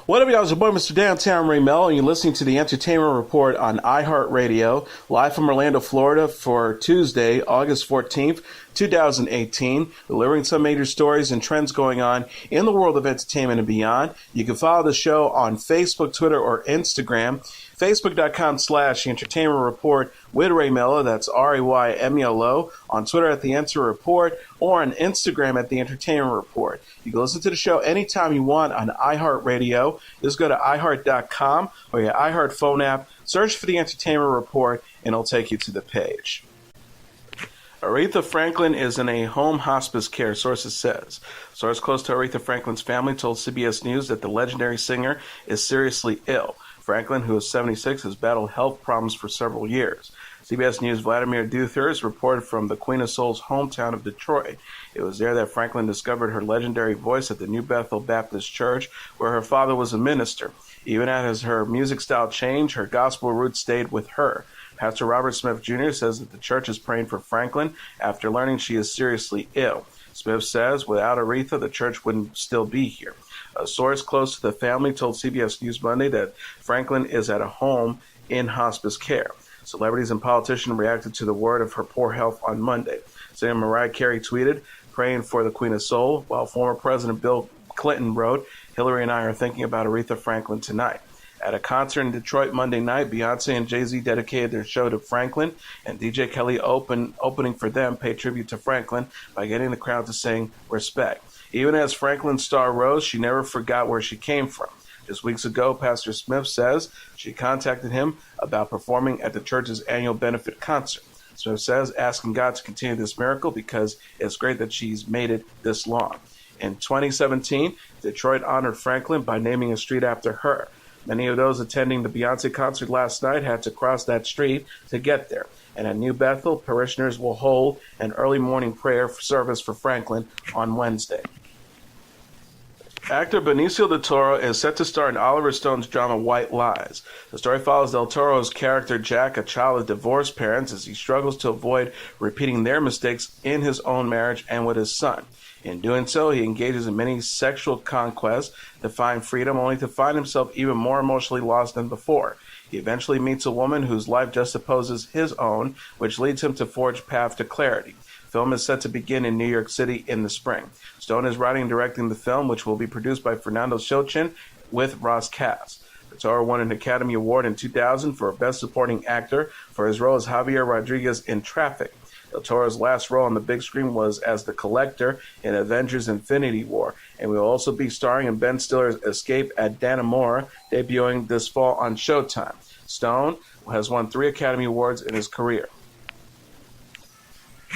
What up, y'all? It's your boy, Mr. Downtown Melo, and you're listening to the Entertainment Report on iHeartRadio, live from Orlando, Florida, for Tuesday, August 14th, 2018, delivering some major stories and trends going on in the world of entertainment and beyond. You can follow the show on Facebook, Twitter, or Instagram. Facebook.com/Entertainment Report with Ray Melo, that's RAYMELO, on Twitter at The Enter Report, or on Instagram at The Entertainment Report. You can listen to the show anytime you want on iHeartRadio. Just go to iHeart.com or your iHeart phone app, search for The Entertainment Report, and it'll take you to the page. Aretha Franklin is in a home hospice care, sources says. Source close to Aretha Franklin's family told CBS News that the legendary singer is seriously ill. Franklin, who is 76, has battled health problems for several years. CBS News' Vladimir Duthers reported from the Queen of Soul's hometown of Detroit. It was there that Franklin discovered her legendary voice at the New Bethel Baptist Church, where her father was a minister. Even as her music style changed, her gospel roots stayed with her. Pastor Robert Smith Jr. says that the church is praying for Franklin after learning she is seriously ill. Smith says without Aretha, the church wouldn't still be here. A source close to the family told CBS News Monday that Franklin is at a home in hospice care. Celebrities and politicians reacted to the word of her poor health on Monday. Singer Mariah Carey tweeted, "Praying for the Queen of Soul," while former President Bill Clinton wrote, "Hillary and I are thinking about Aretha Franklin tonight." At a concert in Detroit Monday night, Beyonce and Jay-Z dedicated their show to Franklin, and DJ Kelly opening for them paid tribute to Franklin by getting the crowd to sing "Respect." Even as Franklin's star rose, she never forgot where she came from. Just weeks ago, Pastor Smith says she contacted him about performing at the church's annual benefit concert. Smith says asking God to continue this miracle because it's great that she's made it this long. In 2017, Detroit honored Franklin by naming a street after her. Many of those attending the Beyonce concert last night had to cross that street to get there. And at New Bethel, parishioners will hold an early morning prayer service for Franklin on Wednesday. Actor Benicio del Toro is set to star in Oliver Stone's drama White Lies. The story follows del Toro's character Jack, a child of divorced parents, as he struggles to avoid repeating their mistakes in his own marriage and with his son. In doing so, he engages in many sexual conquests to find freedom, only to find himself even more emotionally lost than before. He eventually meets a woman whose life just opposes his own, which leads him to forge a path to clarity. Film is set to begin in New York City in the spring. Stone is writing and directing the film, which will be produced by Fernando Schochin with Ross Cass. Toro won an Academy Award in 2000 for Best Supporting Actor for his role as Javier Rodriguez in Traffic. Del Toro's last role on the big screen was as the Collector in Avengers Infinity War, and will also be starring in Ben Stiller's Escape at Dannemora, debuting this fall on Showtime. Stone has won 3 Academy Awards in his career.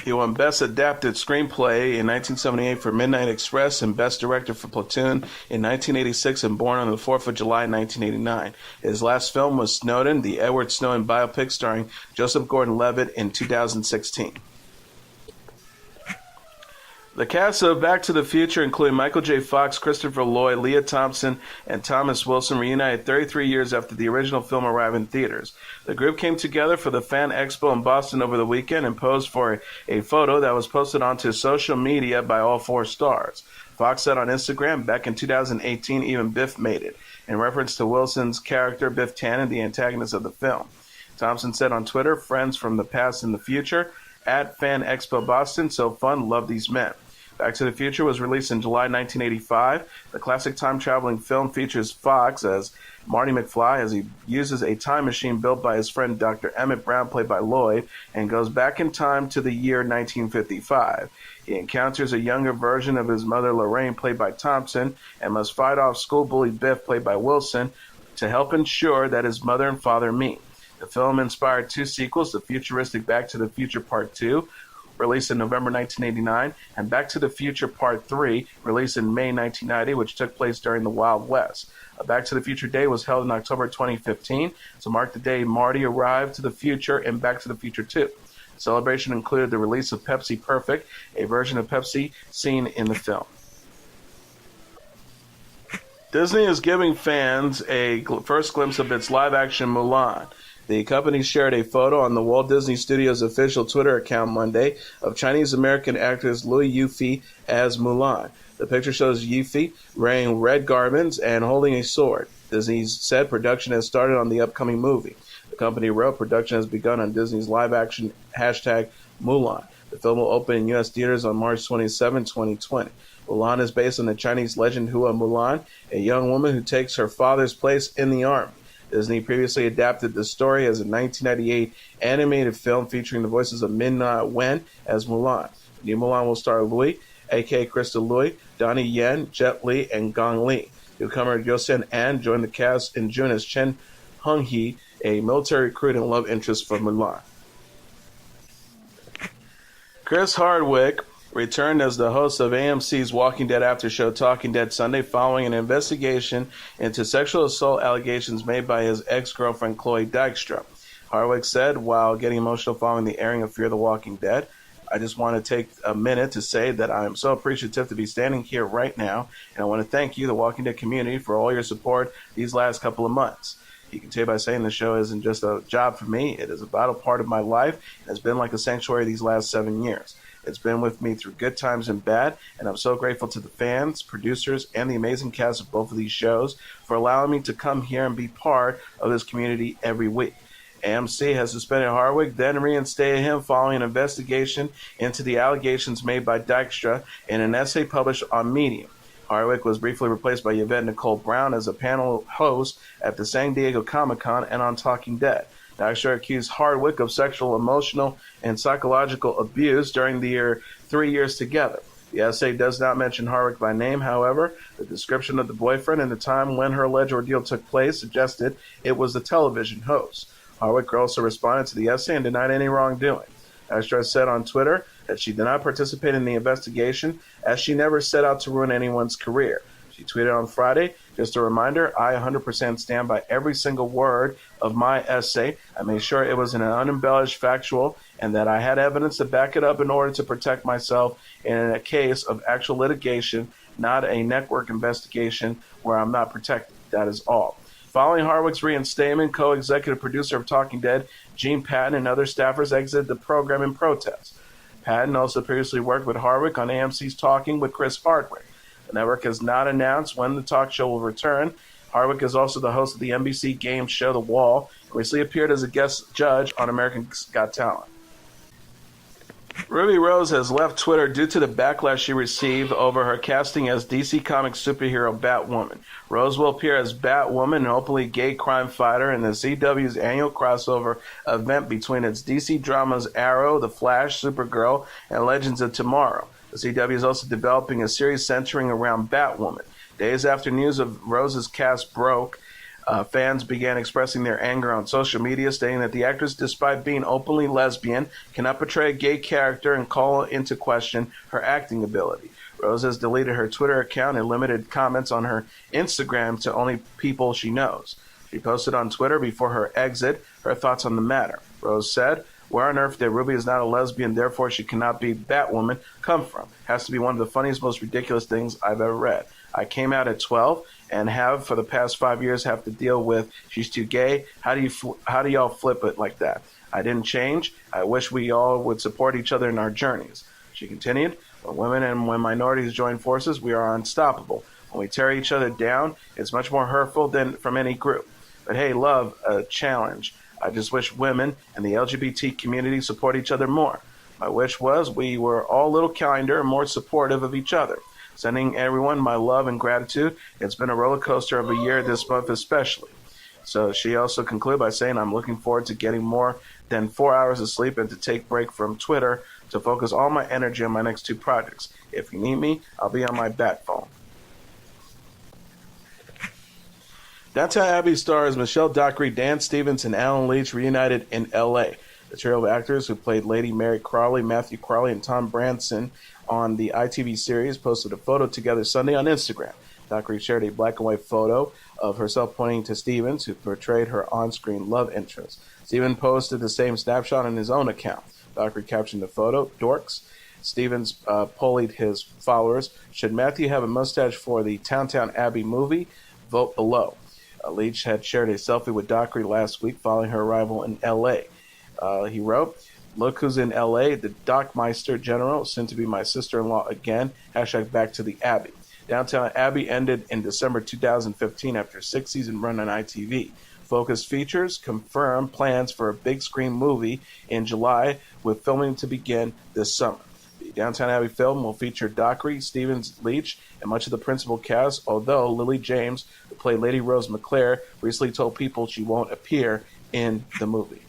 He won Best Adapted Screenplay in 1978 for Midnight Express and Best Director for Platoon in 1986 and Born on the 4th of July in 1989. His last film was Snowden, the Edward Snowden biopic starring Joseph Gordon-Levitt in 2016. The cast of Back to the Future, including Michael J. Fox, Christopher Lloyd, Leah Thompson, and Thomas Wilson, reunited 33 years after the original film arrived in theaters. The group came together for the Fan Expo in Boston over the weekend and posed for a photo that was posted onto social media by all 4 stars. Fox said on Instagram, "Back in 2018, even Biff made it," in reference to Wilson's character, Biff Tannen, the antagonist of the film. Thompson said on Twitter, "Friends from the past and the future, at Fan Expo Boston, so fun, love these men." Back to the Future was released in July 1985. The classic time-traveling film features Fox as Marty McFly as he uses a time machine built by his friend Dr. Emmett Brown, played by Lloyd, and goes back in time to the year 1955. He encounters a younger version of his mother, Lorraine, played by Thompson, and must fight off school bully Biff, played by Wilson, to help ensure that his mother and father meet. The film inspired 2 sequels, the futuristic Back to the Future Part 2, released in November 1989, and Back to the Future Part 3, released in May 1990, which took place during the Wild West. A Back to the Future Day was held in October 2015 to mark the day Marty arrived to the future in Back to the Future 2. The celebration included the release of Pepsi Perfect, a version of Pepsi seen in the film. Disney is giving fans a first glimpse of its live-action Mulan. The company shared a photo on the Walt Disney Studios official Twitter account Monday of Chinese-American actress Liu Yufei as Mulan. The picture shows Yuffie wearing red garments and holding a sword. Disney said production has started on the upcoming movie. The company wrote production has begun on Disney's live-action #Mulan. The film will open in U.S. theaters on March 27, 2020. Mulan is based on the Chinese legend Hua Mulan, a young woman who takes her father's place in the army. Disney previously adapted the story as a 1998 animated film featuring the voices of Min-Na Wen as Mulan. The new Mulan will star Lui, a.k.a. Crystal Lui, Donnie Yen, Jet Li, and Gong Li. Newcomer Yosen An joined the cast in June as Chen Hong-hee, a military recruit and love interest for Mulan. Chris Hardwick returned as the host of AMC's Walking Dead after show Talking Dead Sunday following an investigation into sexual assault allegations made by his ex-girlfriend Chloe Dykstra. Hardwick said, while getting emotional following the airing of Fear the Walking Dead, I just want to take a minute to say that I am so appreciative to be standing here right now, and I want to thank you, the Walking Dead community, for all your support these last couple of months. He continued by saying the show isn't just a job for me, it is a vital part of my life, and has been like a sanctuary these last 7 years. It's been with me through good times and bad, and I'm so grateful to the fans, producers, and the amazing cast of both of these shows for allowing me to come here and be part of this community every week. AMC has suspended Hardwick, then reinstated him following an investigation into the allegations made by Dykstra in an essay published on Medium. Hardwick was briefly replaced by Yvette Nicole Brown as a panel host at the San Diego Comic-Con and on Talking Dead. Dykstra accused Hardwick of sexual, emotional, and psychological abuse during their 3 years together. The essay does not mention Hardwick by name, however. The description of the boyfriend and the time when her alleged ordeal took place suggested it was the television host. Hardwick also responded to the essay and denied any wrongdoing. Dykstra said on Twitter that she did not participate in the investigation as she never set out to ruin anyone's career. She tweeted on Friday, just a reminder, I 100% stand by every single word of my essay. I made sure it was an unembellished factual and that I had evidence to back it up in order to protect myself in a case of actual litigation, not a network investigation where I'm not protected. That is all. Following Hardwick's reinstatement, co-executive producer of Talking Dead, Gene Patton, and other staffers exited the program in protest. Patton also previously worked with Hardwick on AMC's Talking with Chris Hardwick. The network has not announced when the talk show will return. Hardwick is also the host of the NBC game show The Wall, and recently appeared as a guest judge on America's Got Talent. Ruby Rose has left Twitter due to the backlash she received over her casting as DC Comics superhero Batwoman. Rose will appear as Batwoman, an openly gay crime fighter, in the CW's annual crossover event between its DC dramas Arrow, The Flash, Supergirl, and Legends of Tomorrow. The CW is also developing a series centering around Batwoman. Days after news of Rose's cast broke, fans began expressing their anger on social media, stating that the actress, despite being openly lesbian, cannot portray a gay character and call into question her acting ability. Rose has deleted her Twitter account and limited comments on her Instagram to only people she knows. She posted on Twitter before her exit her thoughts on the matter. Rose said, "Where on earth did Ruby is not a lesbian, therefore she cannot be Batwoman come from? Has to be one of the funniest, most ridiculous things I've ever read. I came out at 12 and have for the past 5 years have to deal with she's too gay. How do y'all flip it like that? I didn't change. I wish we all would support each other in our journeys." She continued, "When women and when minorities join forces, we are unstoppable. When we tear each other down, it's much more hurtful than from any group. But hey, love, a challenge. I just wish women and the LGBT community support each other more. My wish was we were all a little kinder and more supportive of each other. Sending everyone my love and gratitude. It's been a roller coaster of a year this month especially." So she also concluded by saying, "I'm looking forward to getting more than 4 hours of sleep and to take a break from Twitter to focus all my energy on my next 2 projects. If you need me, I'll be on my bat phone." Downton Abbey stars Michelle Dockery, Dan Stevens, and Alan Leach reunited in L.A. The trio of actors who played Lady Mary Crawley, Matthew Crawley, and Tom Branson on the ITV series posted a photo together Sunday on Instagram. Dockery shared a black and white photo of herself pointing to Stevens, who portrayed her on-screen love interest. Stevens posted the same snapshot on his own account. Dockery captioned the photo, "Dorks." Stevens polled his followers, "Should Matthew have a mustache for the Downton Abbey movie? Vote below." Leach had shared a selfie with Dockery last week following her arrival in L.A. He wrote, Look who's in LA, the Dockmeister General, soon to be my sister-in-law again. Hashtag back to the Abbey. Downton Abbey ended in December 2015 after a 6-season run on ITV. Focus Features confirmed plans for a big screen movie in July, with filming to begin this summer. The Downton Abbey film will feature Dockery, Stevens Leach, and much of the principal cast, although Lily James, who played Lady Rose McClare, recently told People she won't appear in the movie.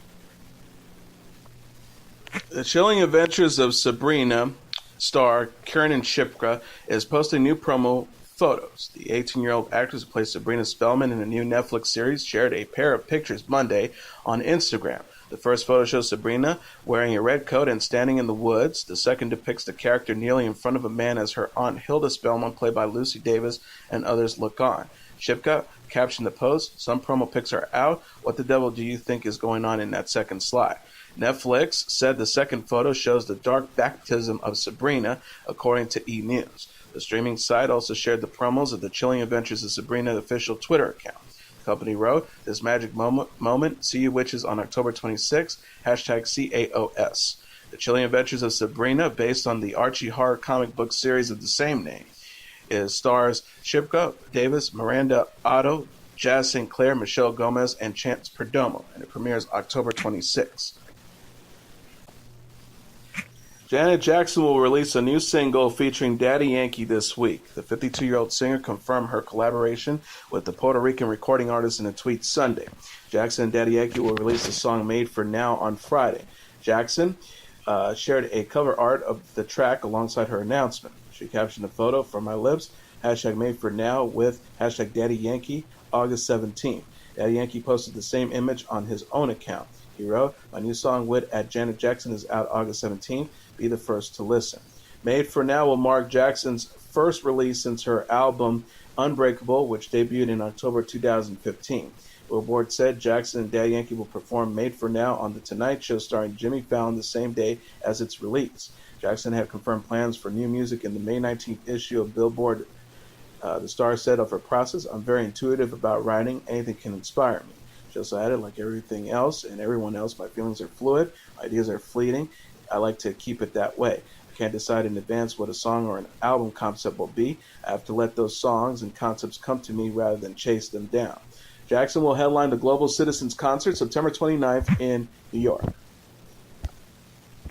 The Chilling Adventures of Sabrina star Kiernan Shipka is posting new promo photos. The 18-year-old actress who plays Sabrina Spellman in a new Netflix series shared a pair of pictures Monday on Instagram. The first photo shows Sabrina wearing a red coat and standing in the woods. The second depicts the character kneeling in front of a man as her aunt Hilda Spellman, played by Lucy Davis, and others look on. Shipka captioned the post, "Some promo pics are out. What the devil do you think is going on in that second slide?" Netflix said the second photo shows the dark baptism of Sabrina, according to E! News. The streaming site also shared the promos of the Chilling Adventures of Sabrina official Twitter account. The company wrote, "This magic moment, see you witches on October 26th, hashtag CAOS. The Chilling Adventures of Sabrina, based on the Archie horror comic book series of the same name. It stars Shipka Davis, Miranda Otto, Jazz St. Clair, Michelle Gomez, and Chance Perdomo, and it premieres October 26th. Janet Jackson will release a new single featuring Daddy Yankee this week. The 52-year-old singer confirmed her collaboration with the Puerto Rican recording artist in a tweet Sunday. Jackson and Daddy Yankee will release the song Made for Now on Friday. Jackson shared a cover art of the track alongside her announcement. She captioned the photo, "From my lips, hashtag Made for Now with hashtag Daddy Yankee, August 17th. Daddy Yankee posted the same image on his own account. He wrote, "My new song with Janet Jackson is out August 17th. Be the first to listen." Made for Now will mark Jackson's first release since her album Unbreakable, which debuted in October 2015. Billboard said Jackson and Daddy Yankee will perform Made for Now on The Tonight Show starring Jimmy Fallon the same day as its release. Jackson had confirmed plans for new music in the May 19th issue of Billboard. The star said of her process, "I'm very intuitive about writing. Anything can inspire me." She also added, "Like everything else and everyone else, my feelings are fluid, my ideas are fleeting. I like to keep it that way. I can't decide in advance what a song or an album concept will be. I have to let those songs and concepts come to me rather than chase them down." Jackson will headline the Global Citizens Concert September 29th in New York.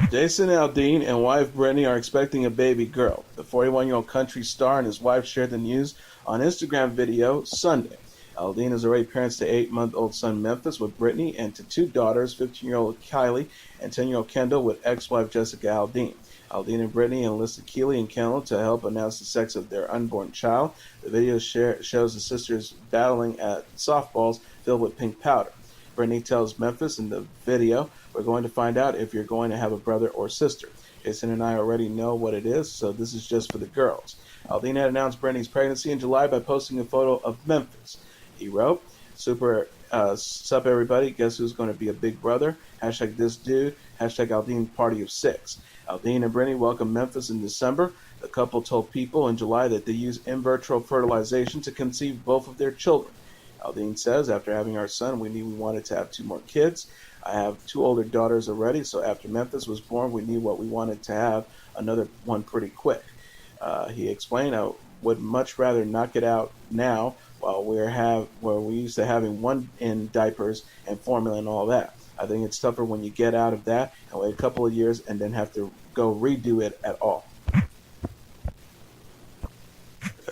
Jason Aldean and wife Brittany are expecting a baby girl. The 41-year-old country star and his wife shared the news on Instagram video Sunday. Aldean is already parents to 8-month-old son Memphis with Brittany and to 2 daughters, 15-year-old Kylie and 10-year-old Kendall with ex-wife Jessica Aldean. Aldean and Brittany enlisted Keely and Kendall to help announce the sex of their unborn child. The video shows the sisters battling at softballs filled with pink powder. Brittany tells Memphis in the video, "We're going to find out if you're going to have a brother or sister. Jason and I already know what it is, so this is just for the girls." Aldean had announced Brittany's pregnancy in July by posting a photo of Memphis. He wrote, "Sup everybody, guess who's going to be a big brother? Hashtag this dude, hashtag Aldean party of 6. Aldean and Brittany welcomed Memphis in December. The couple told People in July that they used in vitro fertilization to conceive both of their children. Aldean says, "After having our son, we knew we wanted to have 2 more kids. I have 2 older daughters already, so after Memphis was born, we knew what we wanted to have, another one pretty quick." He explained, "I would much rather knock it out now while we're used to having one in diapers and formula and all that. I think it's tougher when you get out of that and wait a couple of years and then have to go redo it at all."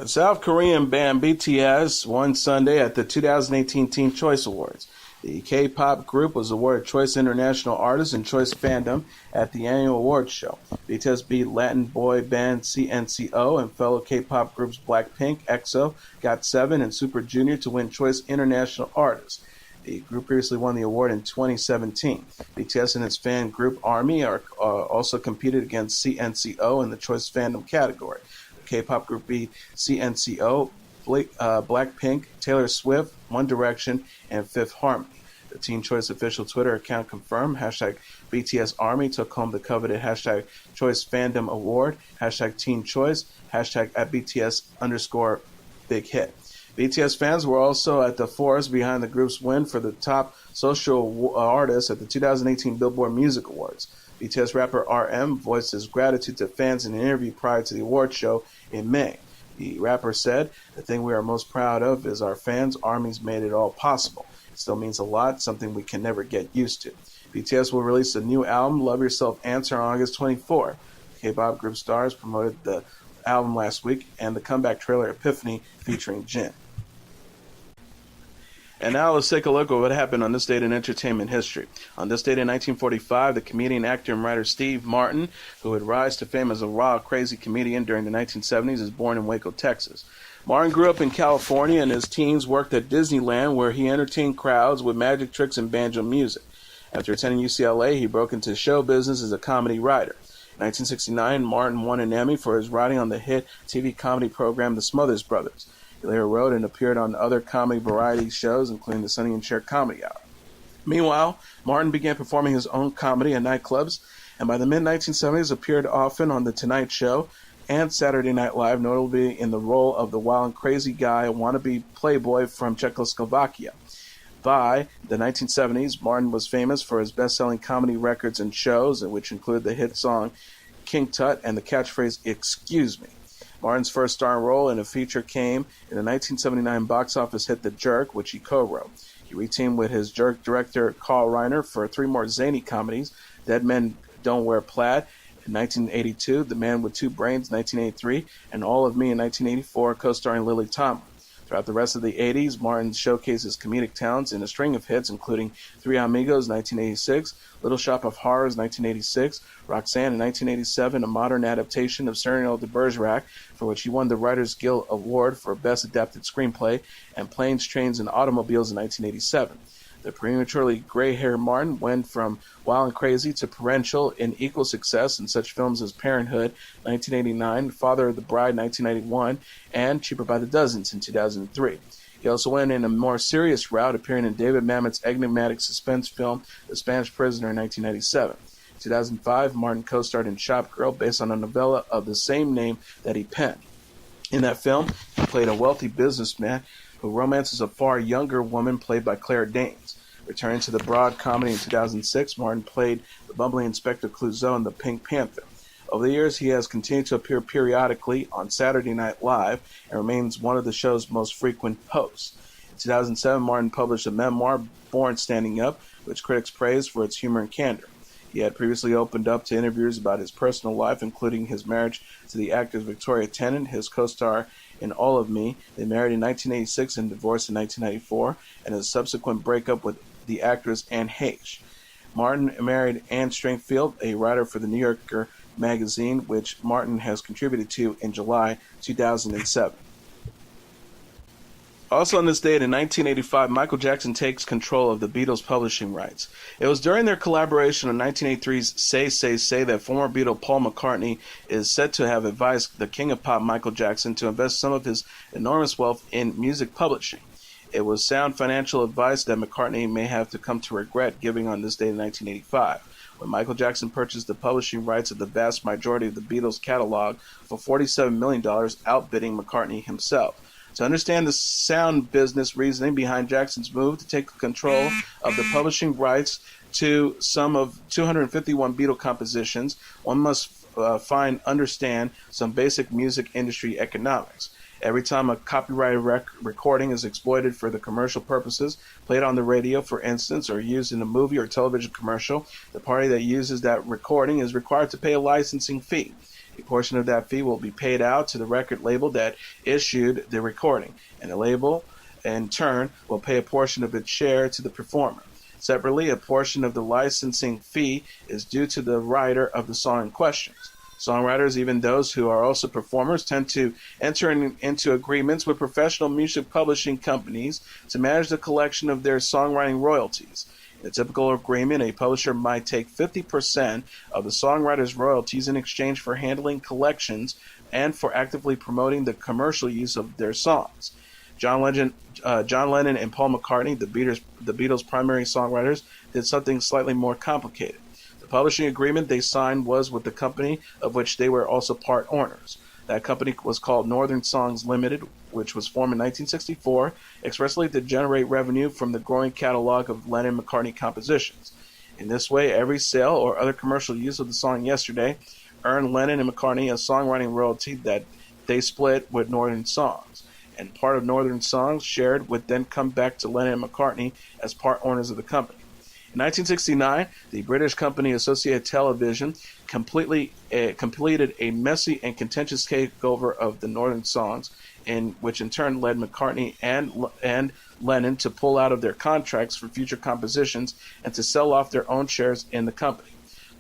South Korean band BTS won Sunday at the 2018 Teen Choice Awards. The K-pop group was awarded Choice International Artist and Choice Fandom at the annual awards show. BTS beat Latin boy band CNCO and fellow K-pop groups Blackpink, EXO, GOT7, and Super Junior to win Choice International Artist. The group previously won the award in 2017. BTS and its fan group ARMY also competed against CNCO in the Choice Fandom category. The K-pop group beat CNCO, Blackpink, Taylor Swift, One Direction, and Fifth Harmony. The Teen Choice official Twitter account confirmed hashtag BTS Army took home the coveted hashtag Choice Fandom Award, hashtag Teen Choice, hashtag at BTS _ Big Hit. BTS fans were also at the force behind the group's win for the top social artist at the 2018 Billboard Music Awards. BTS rapper RM voiced his gratitude to fans in an interview prior to the award show in May. The rapper said, "The thing we are most proud of is our fans. Army's made it all possible. It still means a lot, something we can never get used to." BTS will release a new album, Love Yourself Answer, on August 24th. K-pop group stars promoted the album last week and the comeback trailer Epiphany featuring Jin. And now let's take a look at what happened on this date in entertainment history. On this date in 1945, the comedian, actor, and writer Steve Martin, who would rise to fame as a raw, crazy comedian during the 1970s, is born in Waco, Texas. Martin grew up in California and in his teens worked at Disneyland, where he entertained crowds with magic tricks and banjo music. After attending UCLA, he broke into show business as a comedy writer. In 1969, Martin won an Emmy for his writing on the hit TV comedy program The Smothers Brothers. He later wrote and appeared on other comedy variety shows, including the Sonny and Cher Comedy Hour. Meanwhile, Martin began performing his own comedy at nightclubs, and by the mid-1970s appeared often on The Tonight Show and Saturday Night Live, notably in the role of the wild and crazy guy, a wannabe playboy from Czechoslovakia. By the 1970s, Martin was famous for his best-selling comedy records and shows, which include the hit song King Tut and the catchphrase, "Excuse me." Martin's first starring role in a feature came in the 1979 box office hit The Jerk, which he co-wrote. He reteamed with his Jerk director Carl Reiner for 3 more zany comedies: Dead Men Don't Wear Plaid in 1982, The Man with Two Brains 1983, and All of Me in 1984, co-starring Lily Tomlin. Throughout the rest of the 80s, Martin showcased his comedic talents in a string of hits, including Three Amigos 1986, Little Shop of Horrors 1986, Roxanne in 1987, a modern adaptation of Cyrano de Bergerac, for which he won the Writers Guild Award for Best Adapted Screenplay, and Planes, Trains, and Automobiles in 1987. The prematurely gray-haired Martin went from wild and crazy to parental in equal success in such films as Parenthood, 1989, Father of the Bride, 1991, and Cheaper by the Dozens in 2003. He also went in a more serious route, appearing in David Mamet's enigmatic suspense film, The Spanish Prisoner, in 1997. In 2005, Martin co-starred in Shop Girl, based on a novella of the same name that he penned. In that film, he played a wealthy businessman who romances a far younger woman played by Claire Danes. Returning to the broad comedy in 2006, Martin played the bumbling Inspector Clouseau in The Pink Panther. Over the years, he has continued to appear periodically on Saturday Night Live and remains one of the show's most frequent hosts. In 2007, Martin published a memoir, Born Standing Up, which critics praised for its humor and candor. He had previously opened up to interviews about his personal life, including his marriage to the actress Victoria Tennant, his co-star in All of Me. They married in 1986 and divorced in 1994, and his subsequent breakup with the actress Anne Heche. Martin married Anne Stringfield, a writer for the New Yorker magazine, which Martin has contributed to in July 2007. Also on this date in 1985, Michael Jackson takes control of the Beatles' publishing rights. It was during their collaboration on 1983's Say, Say, Say that former Beatle Paul McCartney is said to have advised the King of Pop, Michael Jackson, to invest some of his enormous wealth in music publishing. It was sound financial advice that McCartney may have to come to regret giving on this date in 1985, when Michael Jackson purchased the publishing rights of the vast majority of the Beatles' catalog for $47 million, outbidding McCartney himself. To understand the sound business reasoning behind Jackson's move to take control of the publishing rights to some of 251 Beatle compositions, one must understand some basic music industry economics. Every time a copyrighted recording is exploited for the commercial purposes, played on the radio, for instance, or used in a movie or television commercial, the party that uses that recording is required to pay a licensing fee. A portion of that fee will be paid out to the record label that issued the recording, and the label, in turn, will pay a portion of its share to the performer. Separately, a portion of the licensing fee is due to the writer of the song in question. Songwriters, even those who are also performers, tend to enter into agreements with professional music publishing companies to manage the collection of their songwriting royalties. In a typical agreement, a publisher might take 50% of the songwriter's royalties in exchange for handling collections and for actively promoting the commercial use of their songs. John Lennon and Paul McCartney, the Beatles' primary songwriters, did something slightly more complicated. The publishing agreement they signed was with the company of which they were also part owners. That company was called Northern Songs Limited, which was formed in 1964, expressly to generate revenue from the growing catalog of Lennon-McCartney compositions. In this way, every sale or other commercial use of the song Yesterday earned Lennon and McCartney a songwriting royalty that they split with Northern Songs. And part of Northern Songs shared would then come back to Lennon and McCartney as part owners of the company. In 1969, the British company Associated Television completed a messy and contentious takeover of the Northern Songs, which in turn led McCartney and Lennon to pull out of their contracts for future compositions and to sell off their own shares in the company.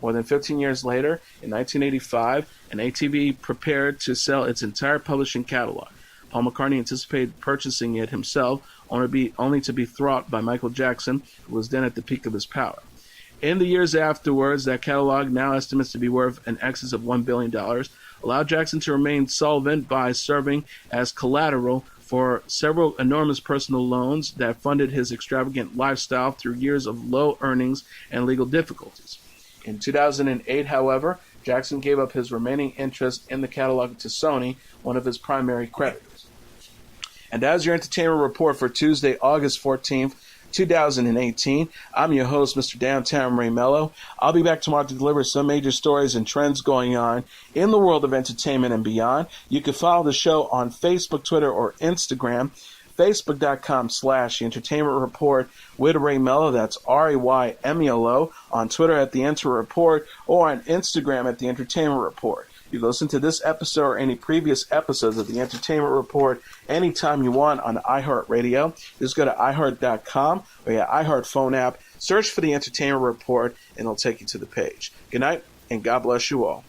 More than 15 years later, in 1985, an ATV prepared to sell its entire publishing catalog. Paul McCartney anticipated purchasing it himself, only to be thwarted by Michael Jackson, who was then at the peak of his power. In the years afterwards, that catalog, now estimates to be worth in excess of $1 billion, allowed Jackson to remain solvent by serving as collateral for several enormous personal loans that funded his extravagant lifestyle through years of low earnings and legal difficulties. In 2008, however, Jackson gave up his remaining interest in the catalog to Sony, one of his primary creditors. And as your entertainment report for Tuesday, August 14th, 2018, I'm your host, Mr. Downtown Melo. I'll be back tomorrow to deliver some major stories and trends going on in the world of entertainment and beyond. You can follow the show on Facebook, Twitter, or Instagram. Facebook.com/The Entertainment Report with Ray Melo. That's RAYMELO. On Twitter at The Enter Report, or on Instagram at The Entertainment Report. You can listen to this episode or any previous episodes of The Entertainment Report anytime you want on iHeartRadio. Just go to iHeart.com or your iHeart phone app, search for The Entertainment Report, and it'll take you to the page. Good night, and God bless you all.